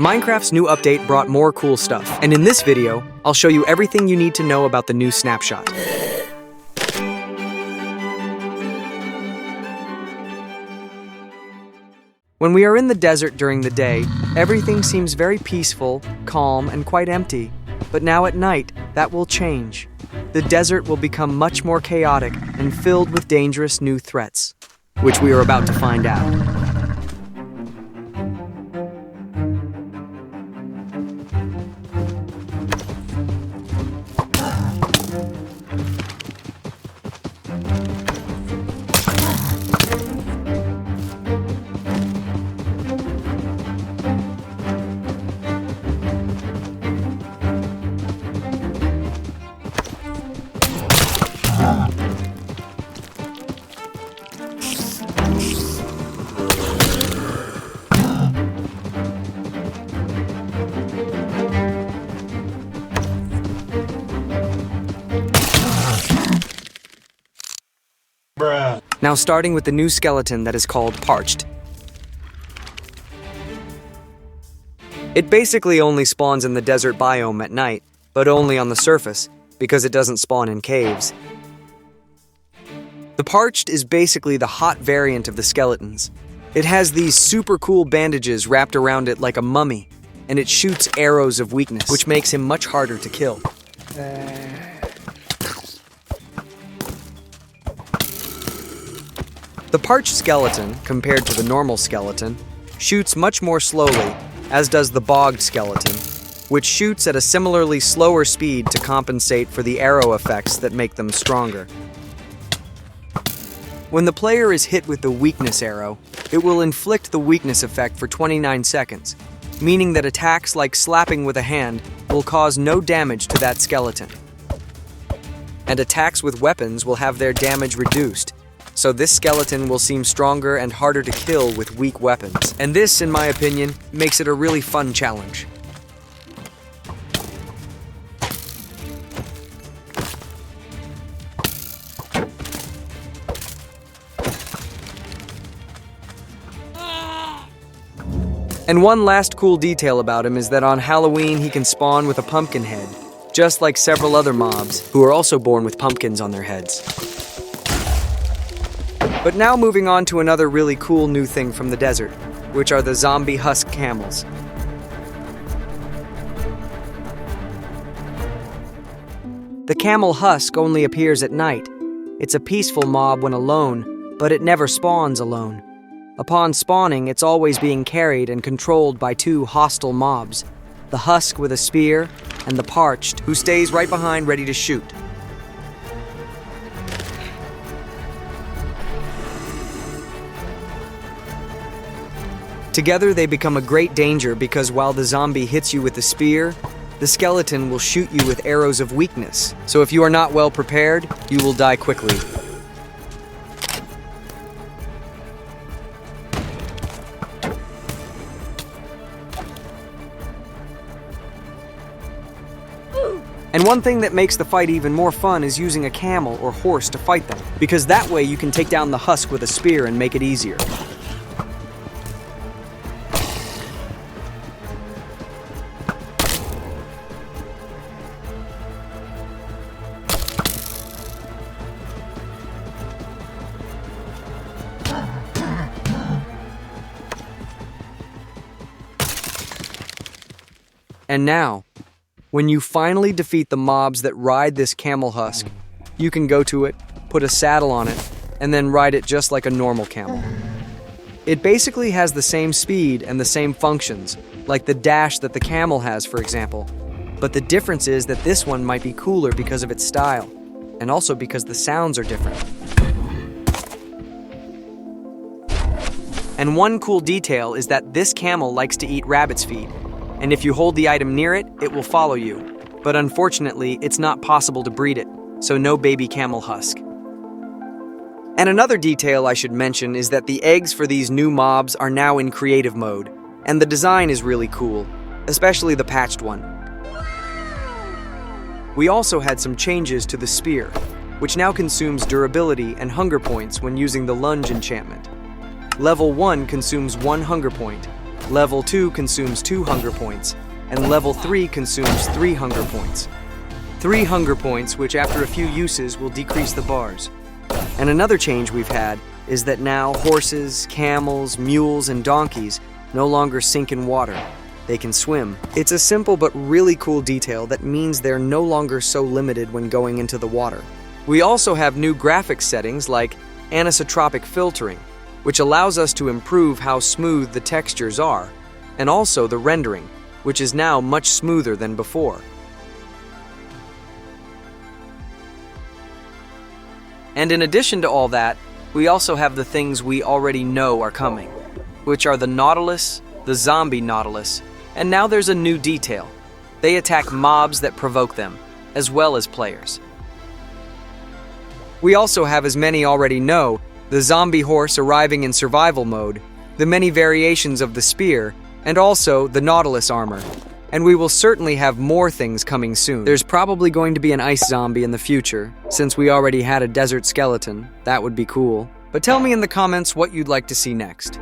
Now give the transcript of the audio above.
Minecraft's new update brought more cool stuff, and in this video, I'll show you everything you need to know about the new snapshot. When we are in the desert during the day, everything seems very peaceful, calm, and quite empty. But now at night, that will change. The desert will become much more chaotic and filled with dangerous new threats, which we are about to find out. Now starting with the new skeleton that is called Parched. It basically only spawns in the desert biome at night, but only on the surface, because it doesn't spawn in caves. The Parched is basically the hot variant of the skeletons. It has these super cool bandages wrapped around it like a mummy, and it shoots arrows of weakness, which makes him much harder to kill. The Parched skeleton, compared to the normal skeleton, shoots much more slowly, as does the bogged skeleton, which shoots at a similarly slower speed to compensate for the arrow effects that make them stronger. When the player is hit with the weakness arrow, it will inflict the weakness effect for 29 seconds, meaning that attacks like slapping with a hand will cause no damage to that skeleton. And attacks with weapons will have their damage reduced, so this skeleton will seem stronger and harder to kill with weak weapons. And this, in my opinion, makes it a really fun challenge. And one last cool detail about him is that on Halloween he can spawn with a pumpkin head, just like several other mobs who are also born with pumpkins on their heads. But now moving on to another really cool new thing from the desert, which are the zombie husk camels. The camel husk only appears at night. It's a peaceful mob when alone, but it never spawns alone. Upon spawning, it's always being carried and controlled by two hostile mobs, the husk with a spear and the Parched, who stays right behind ready to shoot. Together they become a great danger because while the zombie hits you with the spear, the skeleton will shoot you with arrows of weakness. So if you are not well prepared, you will die quickly. And one thing that makes the fight even more fun is using a camel or horse to fight them, because that way you can take down the husk with a spear and make it easier. And now, when you finally defeat the mobs that ride this camel husk, you can go to it, put a saddle on it, and then ride it just like a normal camel. It basically has the same speed and the same functions, like the dash that the camel has, for example. But the difference is that this one might be cooler because of its style, and also because the sounds are different. And one cool detail is that this camel likes to eat rabbit's feet. And if you hold the item near it, it will follow you. But unfortunately, it's not possible to breed it, so no baby camel husk. And another detail I should mention is that the eggs for these new mobs are now in creative mode, and the design is really cool, especially the patched one. We also had some changes to the spear, which now consumes durability and hunger points when using the lunge enchantment. Level 1 consumes 1 hunger point, Level 2 consumes 2 hunger points, and level 3 consumes 3 hunger points. 3 hunger points, which after a few uses will decrease the bars. And another change we've had is that now horses, camels, mules, and donkeys no longer sink in water. They can swim. It's a simple but really cool detail that means they're no longer so limited when going into the water. We also have new graphics settings like anisotropic filtering, which allows us to improve how smooth the textures are, and also the rendering, which is now much smoother than before. And in addition to all that, we also have the things we already know are coming, which are the Nautilus, the zombie Nautilus, and now there's a new detail. They attack mobs that provoke them, as well as players. We also have, as many already know, the zombie horse arriving in survival mode, the many variations of the spear, and also the Nautilus armor. And we will certainly have more things coming soon. There's probably going to be an ice zombie in the future, since we already had a desert skeleton. That would be cool. But tell me in the comments what you'd like to see next.